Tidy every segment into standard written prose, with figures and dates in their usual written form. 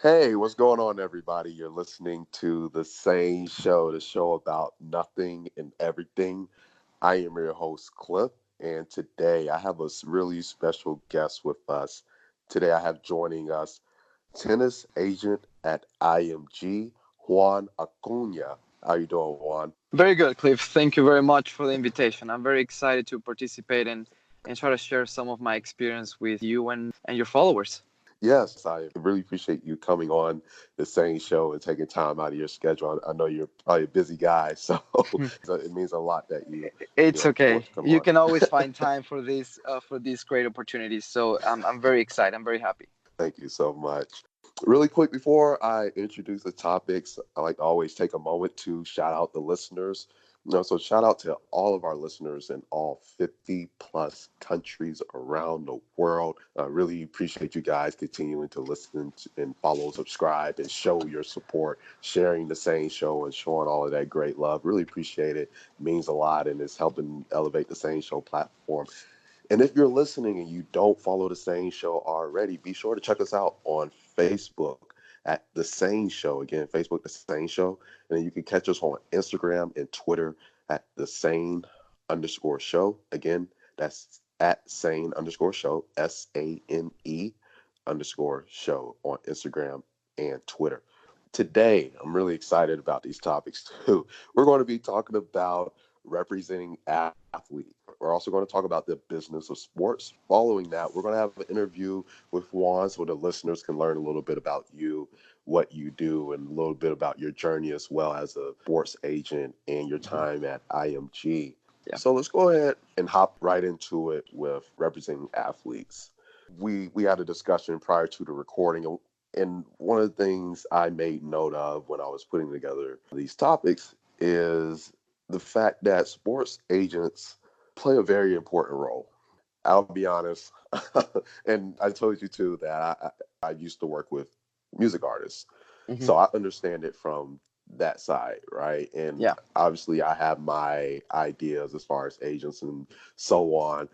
Hey, what's going on, everybody? You're listening to the SANE Show, the show about nothing and everything. I am your host, Cliff, and today I have a really special guest with us. Today I have joining us tennis agent at IMG, Juan Acuna. How you doing, Juan? Very good, Cliff. Thank you very much for the invitation. I'm very excited to participate and try to share some of my experience with you and your followers. Yes, I really appreciate you coming on the SANE Show and taking time out of your schedule. I know you're probably a busy guy, so it means a lot that It's of course, okay. come You on. can always find time for these great opportunities. So I'm very excited. I'm very happy. Thank you so much. Really quick before I introduce the topics, I like to always take a moment to shout out the listeners. So shout out to all of our listeners in all 50 plus countries around the world. I really appreciate you guys continuing to listen and follow, subscribe, and show your support, sharing the same show and showing all of that great love. Really appreciate it. It means a lot and it's helping elevate the same show platform. And if you're listening and you don't follow the SANE Show already, be sure to check us out on Facebook at the SANE Show. Again, Facebook, the SANE Show. And then you can catch us on Instagram and Twitter at the SANE_show. Again, that's at SANE_show, SANE_show on Instagram and Twitter. Today, I'm really excited about these topics too. We're going to be talking about representing athletes. We're also going to talk about the business of sports. Following that, we're going to have an interview with Juan so the listeners can learn a little bit about you, what you do, and a little bit about your journey as well as a sports agent and your Mhm. time at IMG. Yeah. So let's go ahead and hop right into it with representing athletes. We had a discussion prior to the recording, and one of the things I made note of when I was putting together these topics is the fact that sports agents play a very important role. I'll be honest, and I told you too that I used to work with music artists, Hmm. so I understand it from that side, right? And Yeah. obviously, I have my ideas as far as agents and so on.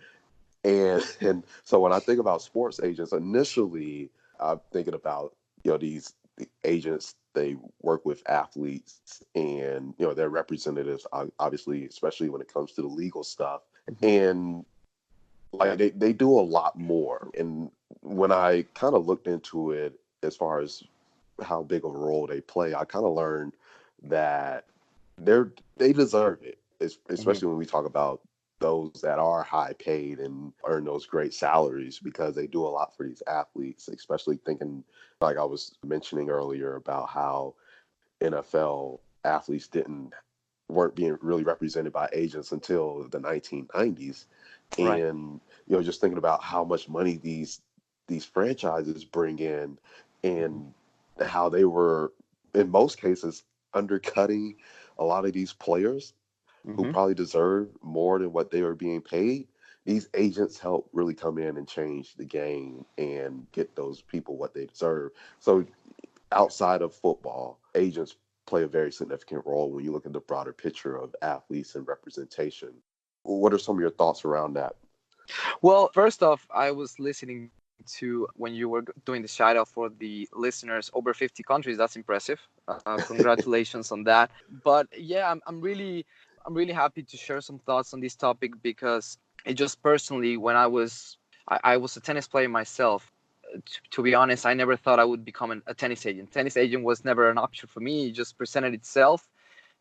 And so when I think about sports agents, initially I'm thinking about the agents. They work with athletes, and they're representatives, obviously, especially when it comes to the legal stuff. Hmm. And like they do a lot more. And when I kind of looked into it as far as how big of a role they play, I kind of learned that they deserve it, Hmm. especially when we talk about those that are high paid and earn those great salaries because they do a lot for these athletes, especially thinking like I was mentioning earlier about how NFL athletes weren't being really represented by agents until the 1990s. Right. And just thinking about how much money these franchises bring in Hmm. and how they were in most cases undercutting a lot of these players who Hmm. probably deserve more than what they were being paid. These agents help really come in and change the game and get those people what they deserve. So outside of football, agents play a very significant role when you look at the broader picture of athletes and representation. What are some of your thoughts around that? Well, first off, I was listening to when you were doing the shout out for the listeners over 50 countries. That's impressive. Congratulations on that. But yeah, I'm really happy to share some thoughts on this topic because it just personally, when I was a tennis player myself. To be honest, I never thought I would become a tennis agent. Tennis agent was never an option for me. It just presented itself,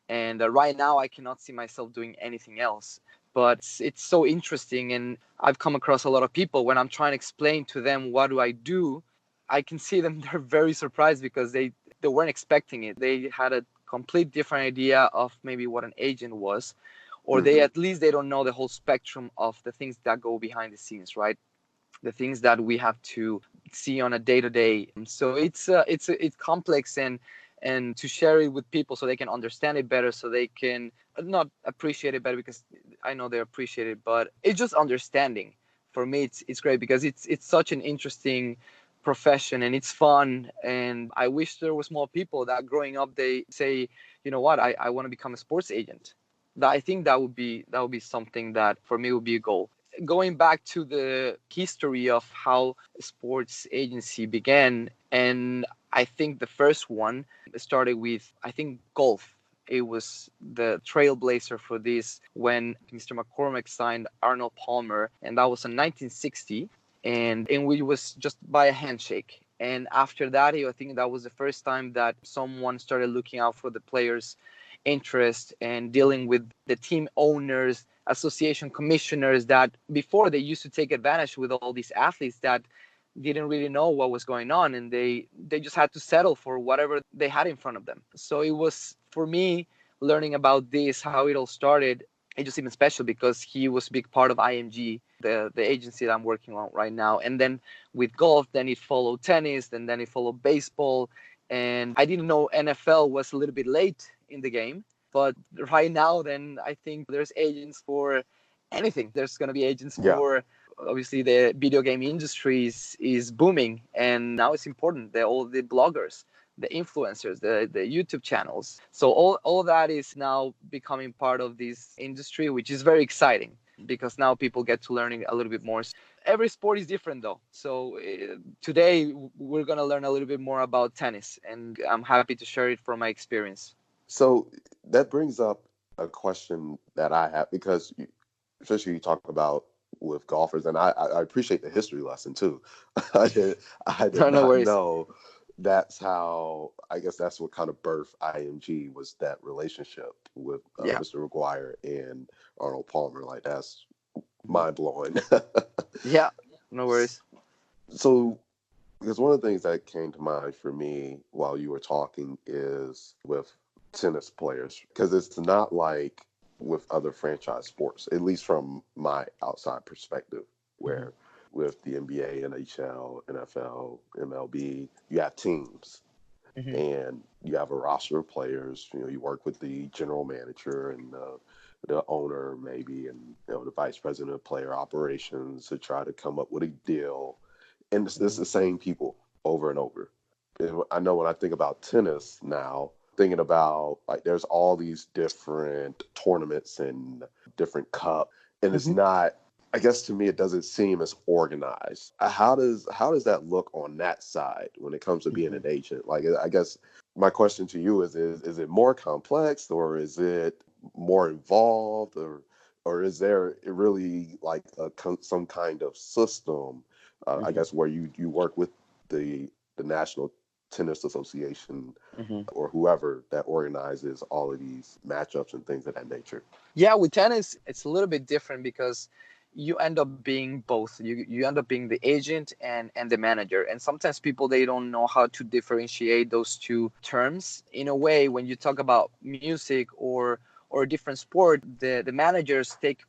and right now I cannot see myself doing anything else. But it's so interesting, and I've come across a lot of people when I'm trying to explain to them what do I do. I can see them they're very surprised because they weren't expecting it. They had a complete different idea of maybe what an agent was, or they Hmm. at least they don't know the whole spectrum of the things that go behind the scenes, right? The things that we have to see on a day to day. So it's complex, and to share it with people so they can understand it better, so they can not appreciate it better because I know they appreciate it, but it's just understanding. For me, it's great because it's such an interesting profession and it's fun, and I wish there was more people that growing up they say, you know what, I want to become a sports agent. That I think that would be something that for me would be a goal. Going back to the history of how sports agency began, and I think the first one started with, I think, golf. It was the trailblazer for this when Mr. McCormack signed Arnold Palmer, and that was in 1960, and we was just by a handshake. And after that, I think that was the first time that someone started looking out for the players' interest and dealing with the team owners, association commissioners that before they used to take advantage with all these athletes that didn't really know what was going on, and they just had to settle for whatever they had in front of them. So it was, for me, learning about this, how it all started, it just even special because he was a big part of IMG, the agency that I'm working on right now. And then with golf, then it followed tennis, and then it followed baseball. And I didn't know NFL was a little bit late in the game, but right now, then I think there's agents for anything. There's going to be agents Yeah. for, obviously, the video game industry is booming, and now it's important that all the bloggers, the influencers, the YouTube channels, so all that is now becoming part of this industry, which is very exciting because now people get to learning a little bit more. Every sport is different though, so today we're going to learn a little bit more about tennis, and I'm happy to share it from my experience. So that brings up a question that I have, because especially you talk about with golfers, and I appreciate the history lesson too. I did No not worries. know that's how, I guess that's what kind of birth IMG was, that relationship with Yeah. Mr. McGuire and Arnold Palmer. Like, that's Mhm. mind blowing. Yeah, no worries. So, because one of the things that came to mind for me while you were talking is with tennis players, because it's not like with other franchise sports, at least from my outside perspective, Hmm. where with the NBA, NHL, NFL, MLB, you have teams Hmm. and you have a roster of players. You know, you work with the general manager and the owner, maybe, and the vice president of player operations to try to come up with a deal. And it's Hmm. the same people over and over. And I know when I think about tennis now, thinking about, like, there's all these different tournaments and different cup, and it's Hmm. not. I guess to me, it doesn't seem as organized. How does that look on that side when it comes to being Hmm. an agent? Like, I guess my question to you is it more complex, or is it more involved, or is there really like some kind of system, I Hmm. guess, where you work with the National Tennis Association Hmm. or whoever that organizes all of these matchups and things of that nature? Yeah, with tennis, it's a little bit different because you end up being both. You end up being the agent and the manager. And sometimes people, they don't know how to differentiate those two terms. In a way, when you talk about music or a different sport, the managers take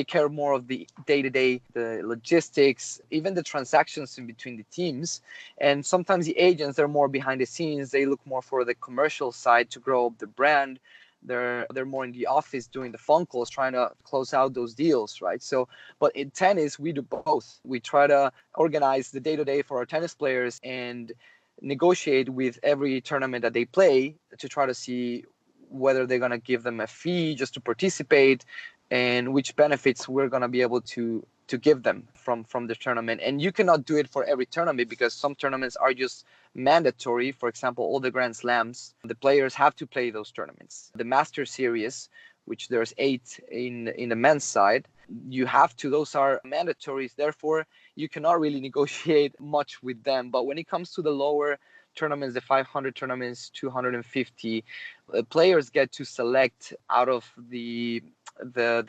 care more of the day-to-day, the logistics, even the transactions in between the teams. And sometimes the agents, they're more behind the scenes. They look more for the commercial side to grow up the brand. They're more in the office doing the phone calls, trying to close out those deals, right? So, but in tennis, we do both. We try to organize the day-to-day for our tennis players and negotiate with every tournament that they play to try to see whether they're going to give them a fee just to participate, and which benefits we're going to be able to give them from the tournament. And you cannot do it for every tournament because some tournaments are just mandatory. For example, all the Grand Slams, the players have to play those tournaments. The Master Series, which there's 8 in the men's side, you have to. Those are mandatories. Therefore, you cannot really negotiate much with them. But when it comes to the lower tournaments, the 500 tournaments, 250, players get to select out of the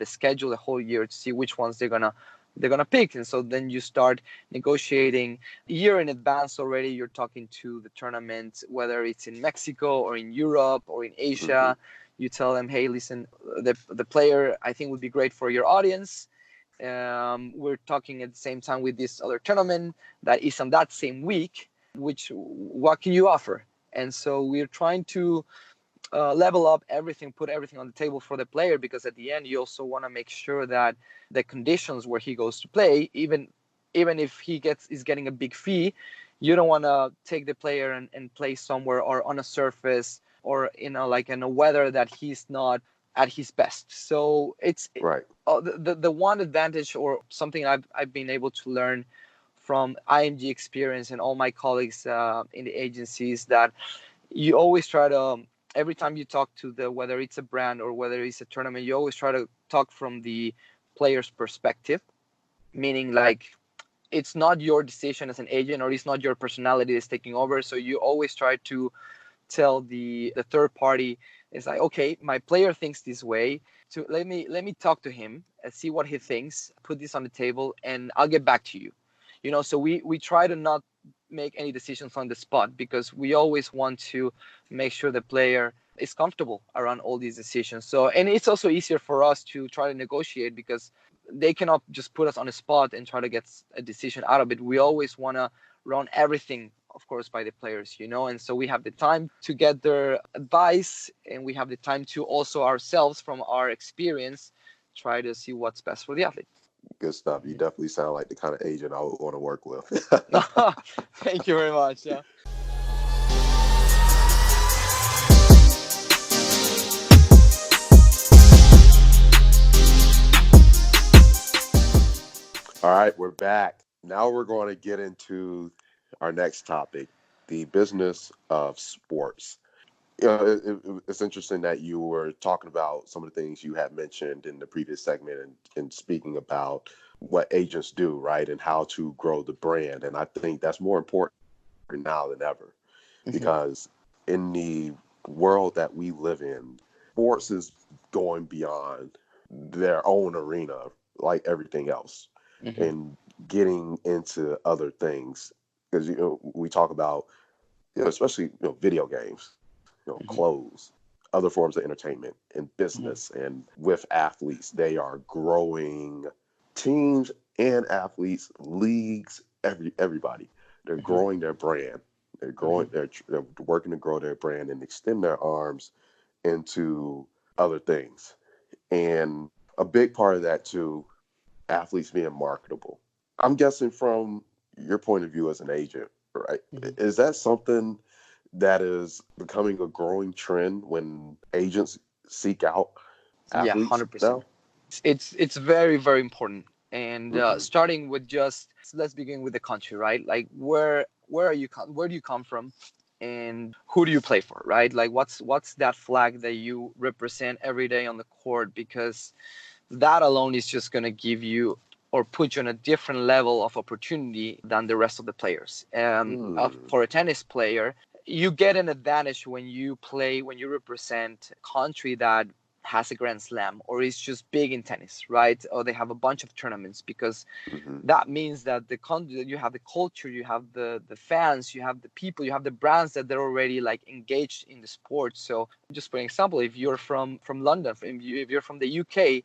schedule the whole year to see which ones they're gonna pick. And so then you start negotiating a year in advance already. You're talking to the tournament, whether it's in Mexico or in Europe or in Hmm. Asia. You tell them, hey, listen, the player I think would be great for your audience. We're talking at the same time with this other tournament that is on that same week. What can you offer? And so we're trying to level up everything, put everything on the table for the player, because at the end you also want to make sure that the conditions where he goes to play, even if is getting a big fee, you don't want to take the player and play somewhere or on a surface or like in a weather that he's not at his best. So it's Right. the one advantage or something I've been able to learn from IMG experience and all my colleagues in the agencies that you always try to, every time you talk to whether it's a brand or whether it's a tournament, you always try to talk from the player's perspective, meaning like it's not your decision as an agent, or it's not your personality that's taking over. So you always try to tell the third party, it's like, okay, my player thinks this way, to let me talk to him and see what he thinks, put this on the table, and I'll get back to you. So we try to not make any decisions on the spot, because we always want to make sure the player is comfortable around all these decisions. So, and it's also easier for us to try to negotiate, because they cannot just put us on the spot and try to get a decision out of it. We always want to run everything, of course, by the players, and so we have the time to get their advice, and we have the time to also ourselves, from our experience, try to see what's best for the athlete. Good stuff. You definitely sound like the kind of agent I would want to work with. Thank you very much. Yeah. All right, we're back. Now we're going to get into our next topic, the business of sports. It's interesting that you were talking about some of the things you had mentioned in the previous segment, and speaking about what agents do, right, and how to grow the brand. And I think that's more important now than ever, because in the world that we live in, sports is going beyond their own arena, like everything else, and getting into other things. Because we talk about, especially video games, clothes, other forms of entertainment, and business, and with athletes, they are growing teams and athletes, leagues, everybody. They're growing their brand. They're growing. They're working to grow their brand and extend their arms into other things. And a big part of that too, athletes being marketable. I'm guessing from your point of view as an agent, right? Is that something that is becoming a growing trend when agents seek out Yeah, athletes 100%. now? It's very, very important. And starting with, just let's begin with the country, right? Like, where do you come from, and who do you play for, right? Like, what's that flag that you represent every day on the court? Because that alone is just going to give you, or put you on a different level of opportunity than the rest of the players. For a tennis player, you get an advantage when you represent a country that has a Grand Slam, or is just big in tennis, right? Or they have a bunch of tournaments, because that means that the country, you have the culture, you have the fans, you have the people, you have the brands that they're already like engaged in the sport. So just for example, if you're from London, if you're from the UK,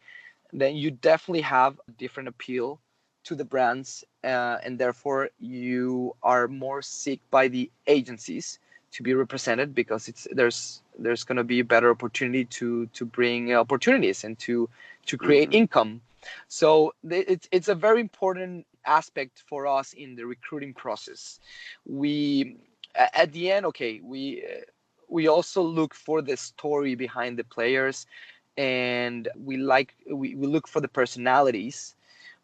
then you definitely have a different appeal to the brands, and therefore you are more sought by the agencies to be represented, because there's going to be a better opportunity to bring opportunities and to create income. So it's a very important aspect for us in the recruiting process. We, at the end, okay, we also look for the story behind the players, and we look for the personalities.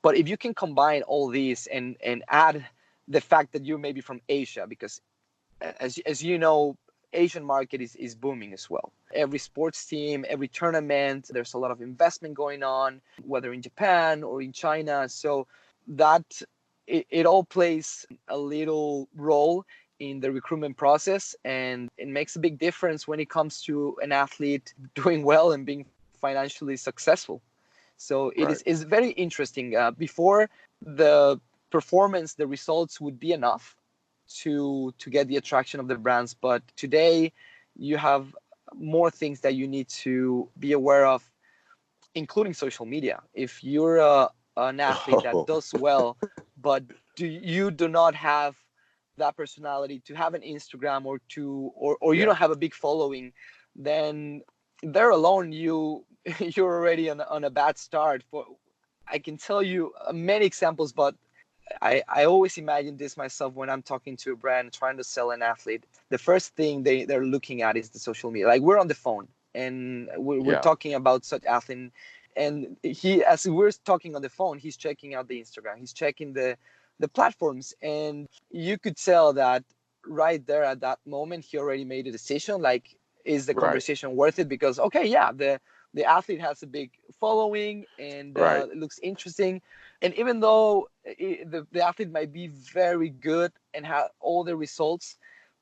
But if you can combine all these and add the fact that you're maybe from Asia, because as you know, Asian market is booming as well. Every sports team, every tournament, there's a lot of investment going on, whether in Japan or in China. So that it all plays a little role in the recruitment process, and it makes a big difference when it comes to an athlete doing well and being financially successful. So it is very interesting. Before, the performance, the results would be enough to get the attraction of the brands, but today you have more things that you need to be aware of, including social media. If you're an athlete that does well, but you do not have that personality to have an Instagram, or you don't have a big following, then there alone you're already on a bad start. I can tell you many examples, but I always imagine this myself when I'm talking to a brand trying to sell an athlete. The first thing they're looking at is the social media. Like, we're on the phone and we're talking about such athlete, and as we're talking on the phone, he's checking out the Instagram, he's checking the the platforms. And you could tell that right there at that moment, he already made a decision. Like, is the Right. conversation worth it? Because, okay, yeah, the athlete has a big following and Right. it looks interesting. And even though the athlete might be very good and have all the results,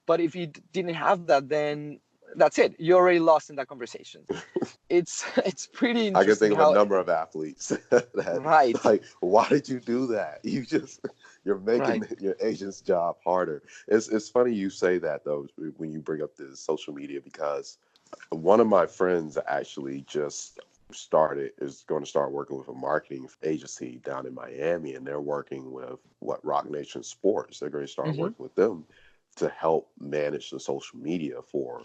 but if you didn't have that, then that's it. You already lost in that conversation. It's pretty I can interesting think of a how. number of athletes that, Right, like, why did you do that? You're right. making your agent's job harder. It's funny you say that though when you bring up the social media, because one of my friends actually just is going to start working with a marketing agency down in Miami, and they're working with Rock Nation Sports. They're going to start Hmm. working with them to help manage the social media for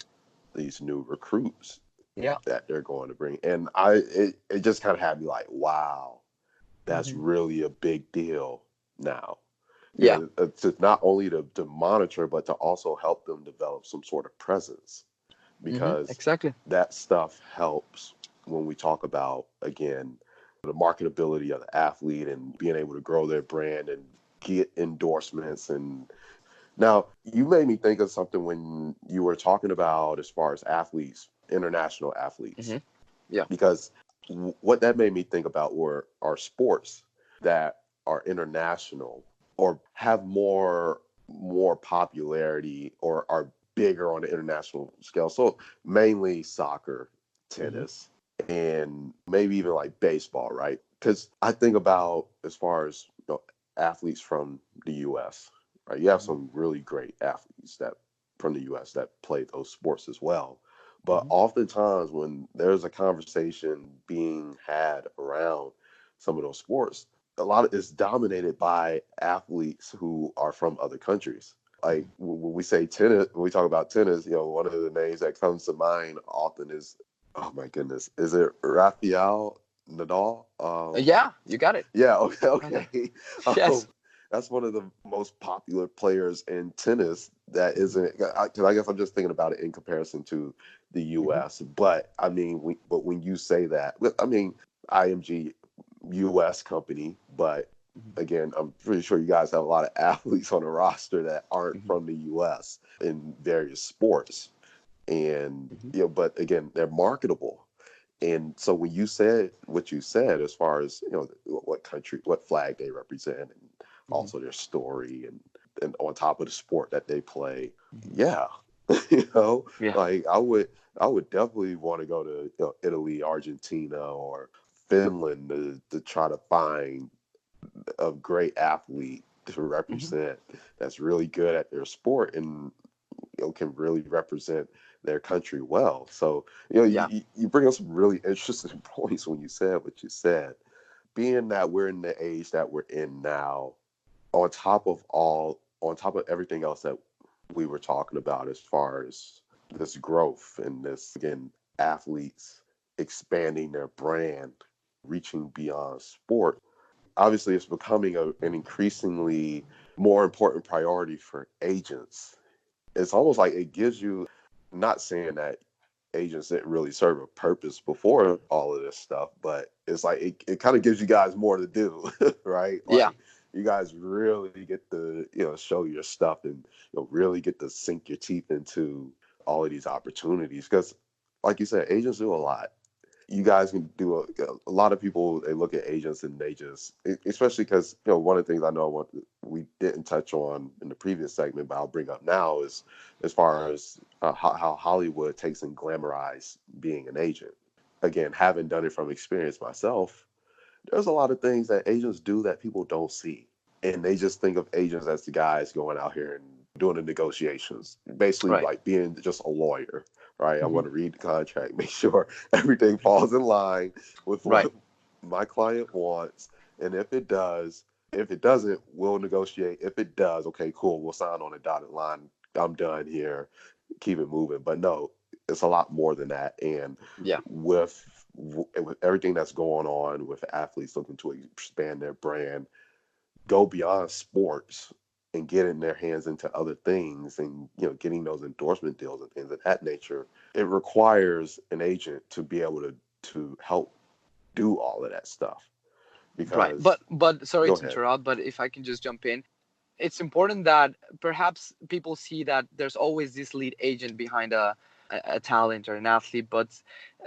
these new recruits Yeah. that they're going to bring. And it just kind of had me like, wow, that's Hmm. really a big deal now. Yeah. To not only to monitor, but to also help them develop some sort of presence, Hmm. because Exactly. that stuff helps when we talk about, again, the marketability of the athlete and being able to grow their brand and get endorsements. And now you made me think of something when you were talking about, as far as athletes, international athletes, Hmm. Yeah. because what that made me think about were our sports that are international or have more popularity or are bigger on the international scale. So mainly soccer, Hmm. tennis, and maybe even like baseball, right? Because I think about, as far as athletes from the U.S., right? You have Hmm. some really great athletes that from the U.S. that play those sports as well. But Hmm. oftentimes, when there's a conversation being had around some of those sports, a lot of it's dominated by athletes who are from other countries. Like when we say tennis, when we talk about tennis, one of the names that comes to mind often is, oh my goodness, is it Rafael Nadal? Yeah, you got it. Yeah, okay, Okay. okay. Yes. Um, that's one of the most popular players in tennis. That Hmm. isn't, because I guess I'm just thinking about it in comparison to the Hmm. U.S. But I mean, but when you say that, I mean, IMG U.S. company, but again, I'm pretty sure you guys have a lot of athletes on the roster that aren't Hmm. from the U.S. in various sports, and Hmm. but again, they're marketable. And so when you said what you said, as far as what country, what flag they represent, and Hmm. also their story, and on top of the sport that they play, Hmm. yeah, Yeah. like I would definitely want to go to Italy, Argentina, or Finland to try to find a great athlete to Hmm. represent, that's really good at their sport, and can really represent their country well. So Yeah. you bring up some really interesting points when you said what you said. Being that we're in the age that we're in now, on top of everything else that we were talking about, as far as this growth and this, again, athletes expanding their brand, reaching beyond sport, obviously it's becoming an increasingly more important priority for agents. It's almost like it gives you, not saying that agents didn't really serve a purpose before all of this stuff, but it's like it kind of gives you guys more to do, right? Yeah. Like, you guys really get to show your stuff, and really get to sink your teeth into all of these opportunities, because like you said, agents do a lot. You guys can do a lot of people, they look at agents and they just, especially because one of the things I know we didn't touch on in the previous segment, but I'll bring up now, is as far as how Hollywood takes and glamorize being an agent. Again, having done it from experience myself, there's a lot of things that agents do that people don't see, and they just think of agents as the guys going out here and doing the negotiations, basically Right. like being just a lawyer, right? I Hmm. want to read the contract, make sure everything falls in line with Right. what my client wants, and if it doesn't, we'll negotiate. If it does, okay, cool, we'll sign on a dotted line. I'm done here. Keep it moving. But no, it's a lot more than that. And Yeah. with everything that's going on with athletes looking to expand their brand, go beyond sports, and getting their hands into other things, and getting those endorsement deals and things of that nature, it requires an agent to be able to help do all of that stuff. Right. Because, But sorry go to ahead. interrupt, but if I can just jump in, it's important that perhaps people see that there's always this lead agent behind a talent or an athlete, but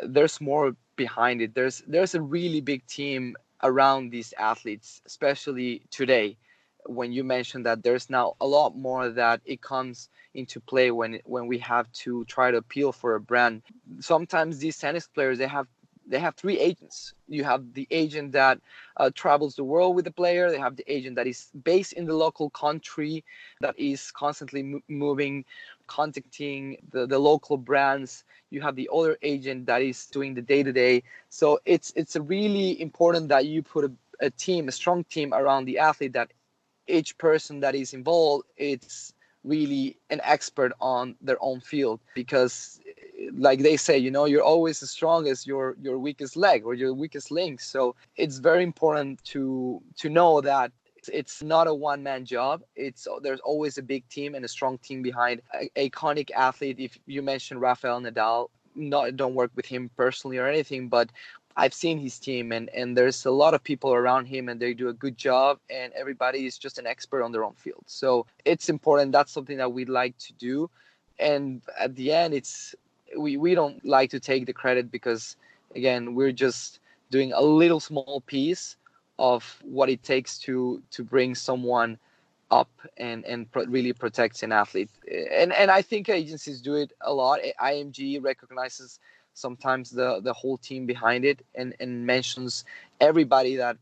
there's more behind it. There's a really big team around these athletes, especially today. When you mentioned that there's now a lot more that it comes into play when we have to try to appeal for a brand. Sometimes these tennis players they have three agents. You have the agent that travels the world with the player. They have the agent that is based in the local country, that is constantly moving, contacting the local brands. You have the other agent that is doing the day to day. So it's really important that you put a team, a strong team around the athlete, that each person that is involved, it's really an expert on their own field, because like they say, you're always as strong as your weakest leg or your weakest link. So it's very important to know that it's not a one-man job. There's always a big team and a strong team behind a iconic athlete. If you mentioned Rafael Nadal, not don't work with him personally or anything, but I've seen his team, and there's a lot of people around him, and they do a good job, and everybody is just an expert on their own field. So it's important. That's something that we'd like to do. And at the end, we don't like to take the credit, because again, we're just doing a little small piece of what it takes to bring someone up and really protects an athlete. And I think agencies do it a lot. IMG recognizes sometimes the whole team behind it, and mentions everybody that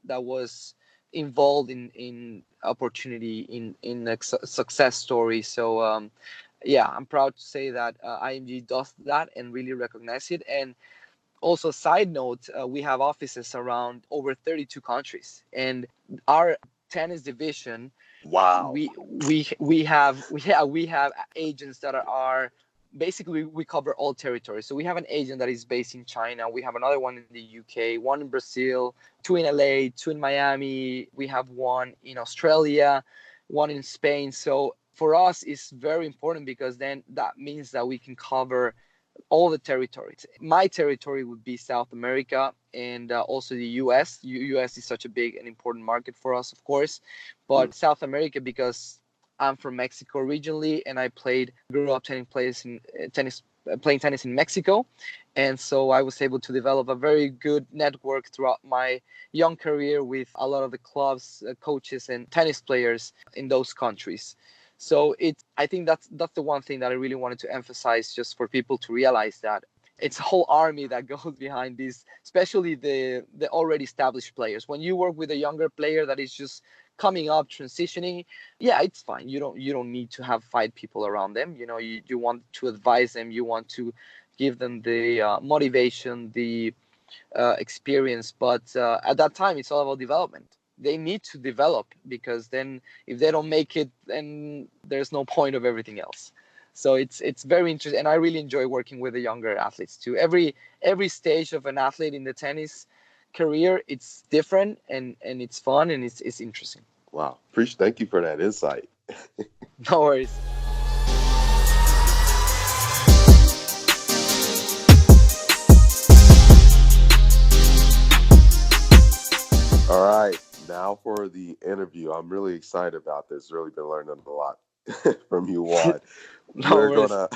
was involved in opportunity, in a success story. So yeah, I'm proud to say that IMG does that and really recognize it. And also, side note, we have offices around over 32 countries, and our tennis division, Wow. we have agents that are basically, we cover all territories. So we have an agent that is based in China. We have another one in the UK, one in Brazil, two in LA, two in Miami. We have one in Australia, one in Spain. So for us, it's very important, because then that means that we can cover all the territories. My territory would be South America, and also the US. US is such a big and important market for us, of course, Mm. but South America, because I'm from Mexico originally, and I grew up playing tennis in Mexico, and so I was able to develop a very good network throughout my young career with a lot of the clubs, coaches, and tennis players in those countries. So I think that's the one thing that I really wanted to emphasize, just for people to realize that it's a whole army that goes behind this, especially the already established players. When you work with a younger player that is just coming up, transitioning, yeah, it's fine. You don't need to have 5 people around them. You want to advise them. You want to give them the motivation, the experience. But at that time, it's all about development. They need to develop, because then if they don't make it, then there's no point of everything else. So it's very interesting, and I really enjoy working with the younger athletes too. Every stage of an athlete in the tennis career, it's different, and it's fun, and it's interesting. Wow. Thank you for that insight. No worries. All right. Now for the interview. I'm really excited about this. Really been learning a lot from you, Juan. No We're worries. gonna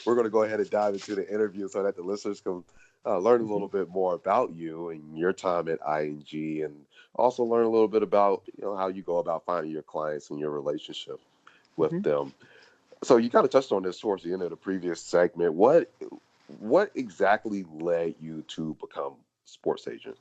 we're gonna go ahead and dive into the interview so that the listeners can learn a little bit more about you and your time at ING, and also learn a little bit about how you go about finding your clients and your relationship with Mhm. them. So you kind of touched on this towards the end of the previous segment. What exactly led you to become sports agent?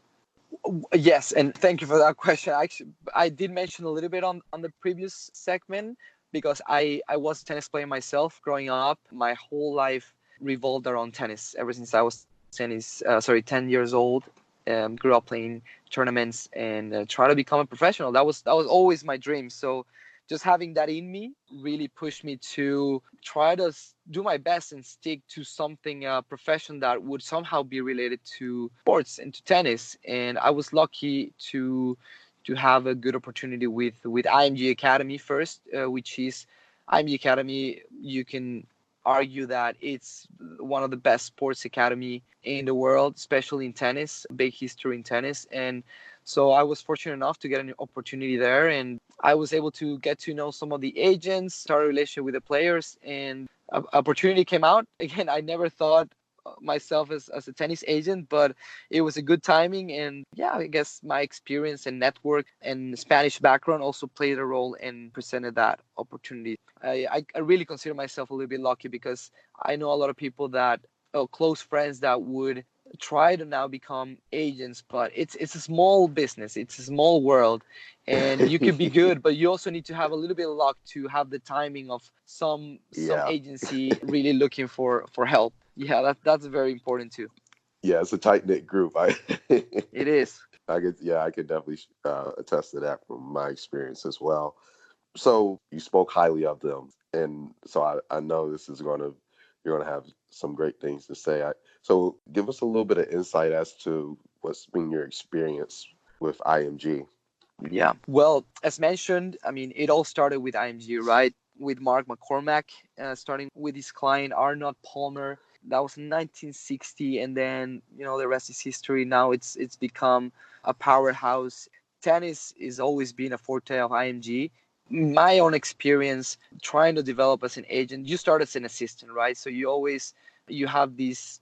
Yes, and thank you for that question. Actually, I did mention a little bit on the previous segment, because I was a tennis player myself growing up. My whole life revolved around tennis ever since I was 10 years old. Grew up playing tournaments, and try to become a professional. That was always my dream. So just having that in me really pushed me to try to do my best and stick to something, a profession that would somehow be related to sports and to tennis. And I was lucky to have a good opportunity with IMG Academy first, which is IMG Academy. You can argue that it's one of the best sports academy in the world, especially in tennis, big history in tennis. And so I was fortunate enough to get an opportunity there, and I was able to get to know some of the agents, start a relationship with the players, and opportunity came out. Again, I never thought myself as a tennis agent, but it was a good timing. And yeah, I guess my experience and network and Spanish background also played a role and presented that opportunity. I really consider myself a little bit lucky because I know a lot of people that, close friends that would try to now become agents, but it's a small business, it's a small world, and you could be good, but you also need to have a little bit of luck to have the timing of some Yeah. agency really looking for help. Yeah, that's very important too. Yeah, it's a tight knit group. It is. I could definitely attest to that from my experience as well. So you spoke highly of them, and so I know this is going to you're going to have some great things to say. So give us a little bit of insight as to what's been your experience with IMG. Yeah. Well, as mentioned, I mean, it all started with IMG, right? With Mark McCormack, starting with his client Arnold Palmer. That was in 1960, and then the rest is history. Now it's become a powerhouse. Tennis is always been a forte of IMG. My own experience trying to develop as an agent, you start as an assistant, right? So you have this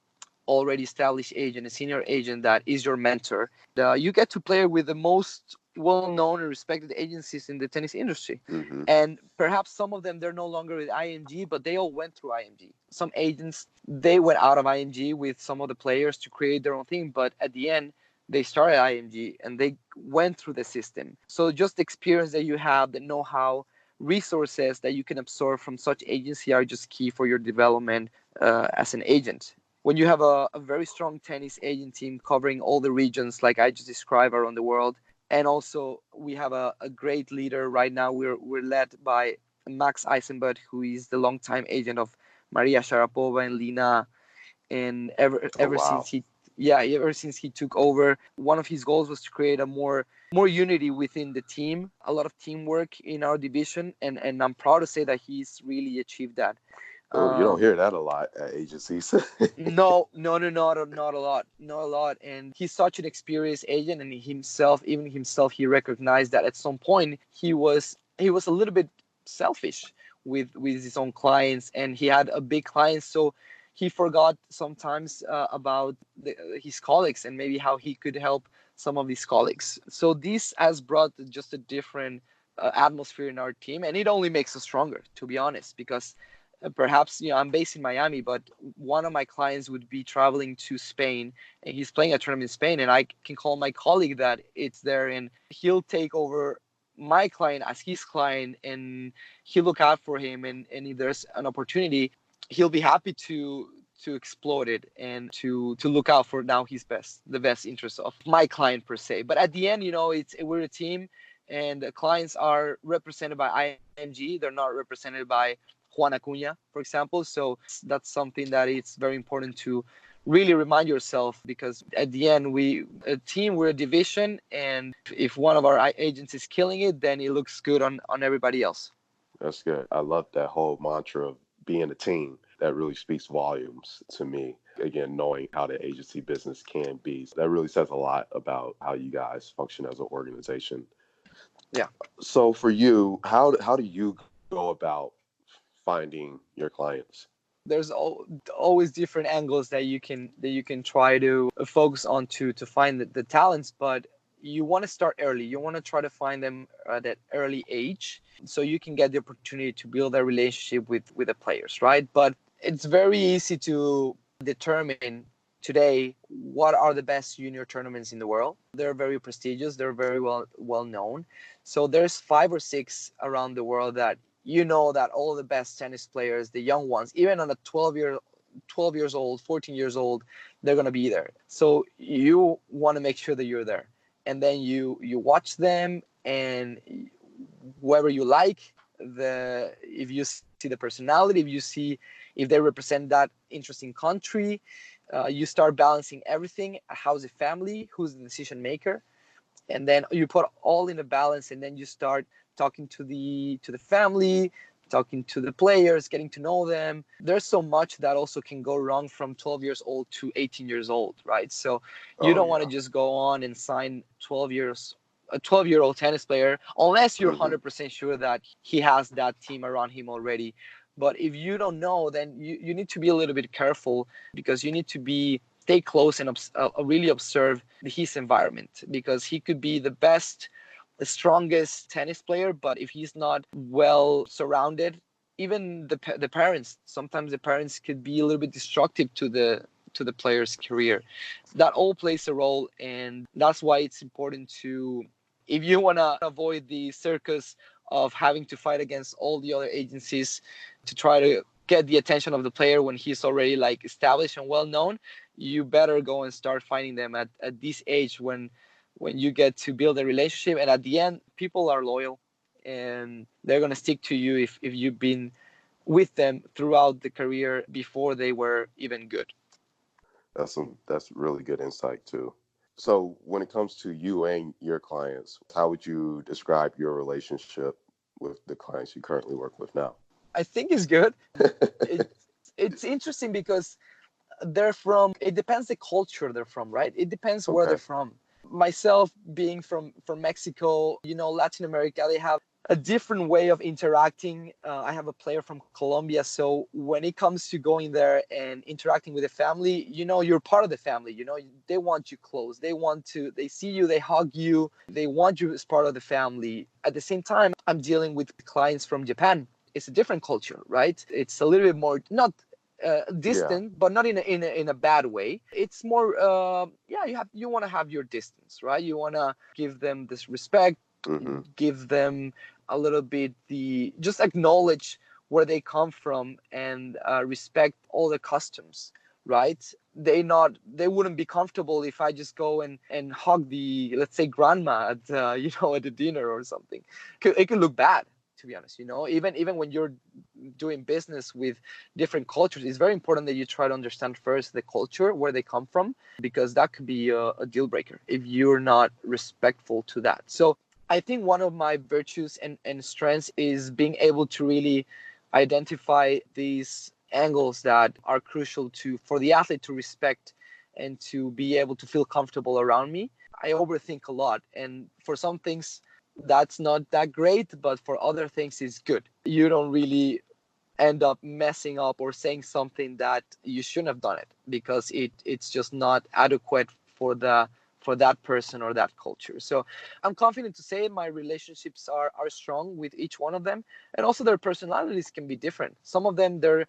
already established agent, a senior agent that is your mentor. You get to play with the most well-known and respected agencies in the tennis industry. Hmm. And perhaps some of them, they're no longer with IMG, but they all went through IMG. Some agents, they went out of IMG with some of the players to create their own thing, but at the end, they started IMG and they went through the system. So just the experience that you have, the know-how, resources that you can absorb from such agency are just key for your development as an agent. When you have a very strong tennis agent team covering all the regions like I just described around the world, and also we have a great leader right now. We're led by Max Eisenbert, who is the longtime agent of Maria Sharapova and Lina. And Oh ever wow. since he took over, one of his goals was to create a more unity within the team, a lot of teamwork in our division, and I'm proud to say that he's really achieved that. Oh, you don't Um, hear that a lot at agencies. no, not a lot. And he's such an experienced agent, and even himself, he recognized that at some point he was a little bit selfish with his own clients, and he had a big client, so he forgot sometimes about his colleagues and maybe how he could help some of his colleagues. So this has brought just a different atmosphere in our team, and it only makes us stronger, to be honest, because perhaps I'm based in Miami, but one of my clients would be traveling to Spain, and he's playing a tournament in Spain, and I can call my colleague that it's there, and he'll take over my client as his client, and he'll look out for him, and if there's an opportunity, he'll be happy to explore it and to look out for now the best interest of my client per se. But at the end, we're a team, and the clients are represented by IMG. They're not represented by Juan Acuna, for example. So that's something that it's very important to really remind yourself, because at the end, a team, we're a division, and if one of our agents is killing it, then it looks good on everybody else. That's good. I love that whole mantra of being a team. That really speaks volumes to me. Again, knowing how the agency business can be, that really says a lot about how you guys function as an organization. Yeah. So, for you, how do you go about finding your clients? There's always different angles that you can try to focus on to find the talents, but you want to start early. You want to try to find them at that early age, so you can get the opportunity to build a relationship with the players, right? But it's very easy to determine today what are the best junior tournaments in the world. They're very prestigious, they're very well known. So there's 5 or 6 around the world that that all the best tennis players, the young ones, even on a 12 years old, 14 years old, they're going to be there. So you want to make sure that you're there. And then you watch them, and whoever you like, if you see the personality, if they represent that interesting country, you start balancing everything. How's the family? Who's the decision maker? And then you put all in a balance, and then you start talking to the family, talking to the players, getting to know them. There's so much that also can go wrong from 12 years old to 18 years old, right? So you Oh don't want yeah. to just go on and sign a 12-year-old tennis player unless you're Hmm. 100% sure that he has that team around him already. But if you don't know, then you need to be a little bit careful, because you need to stay close and really observe his environment, because he could be the best, the strongest tennis player, but if he's not well surrounded, even the parents, sometimes the parents could be a little bit destructive to the player's career. That all plays a role, and that's why it's important to, if you want to avoid the circus of having to fight against all the other agencies to try to get the attention of the player when he's already like established and well known, you better go and start finding them at this age when you get to build a relationship. And at the end, people are loyal and they're going to stick to you if you've been with them throughout the career before they were even good. That's really good insight too. So when it comes to you and your clients, how would you describe your relationship with the clients you currently work with now? I think it's good. It, it's interesting because it depends the culture they're from, right? It depends where they're Okay. from. Myself being from Mexico, Latin America, they have a different way of interacting. I have a player from Colombia, so when it comes to going there and interacting with the family, you're part of the family. They want you close. They see you, they hug you, they want you as part of the family. At the same time, I'm dealing with clients from Japan. It's a different culture, right? It's a little bit more, not Yeah. distant, but not in a bad way. It's more, yeah, you want to have your distance, right? You want to give them this respect, Hmm. give them a little bit just acknowledge where they come from, and respect all the customs, right? They wouldn't be comfortable if I just go and hug the, let's say, grandma at at the dinner or something. It could look bad, to be honest. Even when you're doing business with different cultures, it's very important that you try to understand first the culture, where they come from, because that could be a deal breaker if you're not respectful to that. So I think one of my virtues and strengths is being able to really identify these angles that are crucial for the athlete to respect and to be able to feel comfortable around me. I overthink a lot, and for some things that's not that great, but for other things it's good. You don't really end up messing up or saying something that you shouldn't have done it, because it's just not adequate for that person or that culture. So I'm confident to say my relationships are strong with each one of them, and also their personalities can be different. Some of them they're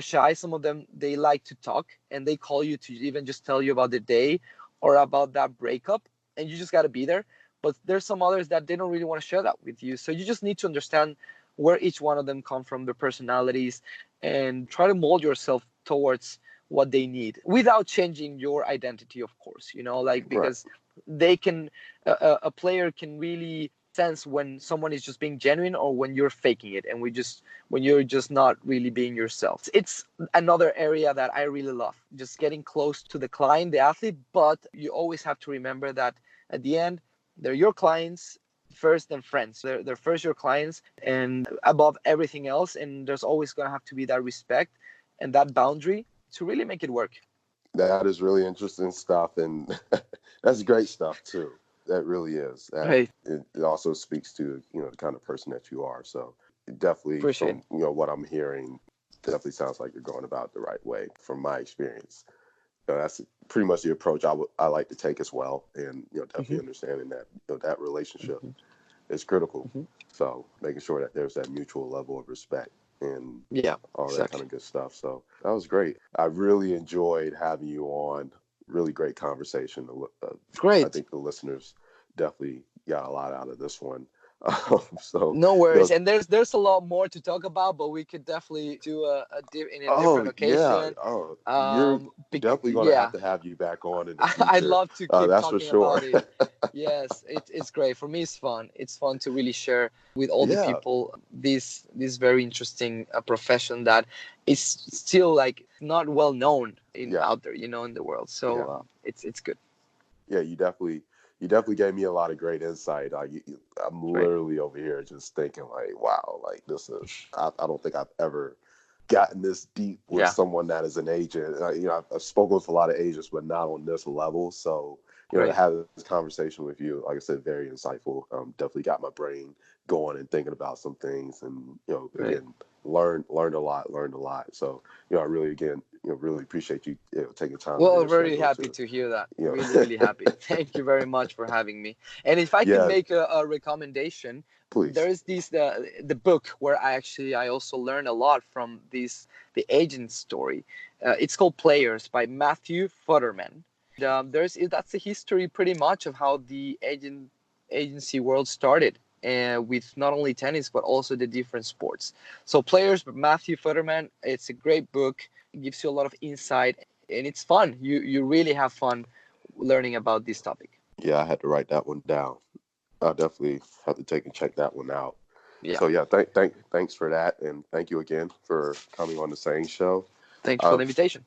shy, some of them they like to talk and they call you to even just tell you about the day or about that breakup, and you just got to be there. But there's some others that they don't really want to share that with you, so you just need to understand where each one of them come from, their personalities, and try to mold yourself towards what they need without changing your identity, of course. Like, Right. because they can, a player can really sense when someone is just being genuine or when you're faking it, and when you're just not really being yourself. It's another area that I really love, just getting close to the client, the athlete. But you always have to remember that at the end, they're your clients first and friends. They're first your clients and above everything else. And there's always going to have to be that respect and that boundary to really make it work. That is really interesting stuff, and that's great stuff too. That really is. That Right. it also speaks to the kind of person that you are. So it definitely, Appreciate from it. what I'm hearing, definitely sounds like you're going about it the right way. From my experience, that's pretty much the approach I like to take as well, and definitely Hmm. understanding that that relationship Hmm. is critical. Hmm. So making sure that there's that mutual level of respect and Yeah, all that kind exactly. of good stuff. So that was great. I really enjoyed having you on. Really great conversation. I Great. think the listeners definitely got a lot out of this one. So, No worries. you And there's a lot more to talk about, but we could definitely do in a oh different yeah, occasion. you're definitely going to Yeah, have you back on in the I'd future. love to keep That's for talking sure. about it. Yes, it's great. For me, it's fun. It's fun to really share with all the Yeah, people this very interesting profession that is still like not well known in yeah, out there, in the world. So yeah. it's good. Yeah, you definitely you definitely gave me a lot of great insight. I'm Great. literally over here just thinking like, wow, like this is, I don't think I've ever gotten this deep with Yeah. someone that is an agent. I've spoken with a lot of agents, but not on this level. So, to Great. have this conversation with you, like I said, very insightful. Definitely got my brain going and thinking about some things, and Great. again, learned a lot, learned a lot. So, I really, again, really appreciate you, taking time out of Well, your very schedule happy to, to hear that. you Really, really know, happy. Thank you very much for having me. And if I can yeah, make a recommendation, there please. is this the book where I also learned a lot from this the agent story. It's called Players by Matthew Futterman. There's that's the history pretty much of how the agency world started. With not only tennis but also the different sports. So Players by Matthew Futterman. It's a great book. It gives you a lot of insight and it's fun. You really have fun learning about this topic. Yeah, I had to write that one down. I'll definitely have to take and check that one out. Yeah. So yeah, thanks for that, and thank you again for coming on the SANE Show. Thank you for Um, the invitation.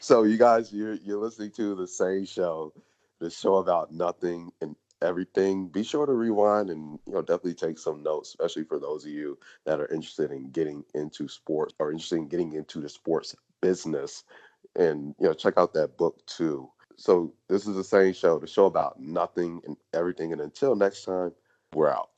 so you guys, you're listening to the SANE Show, the show about nothing and everything. Be sure to rewind and definitely take some notes, especially for those of you that are interested in getting into sports or interested in getting into the sports business, and check out that book too. So this is the SANE Show, the show about nothing and everything. And until next time, we're out.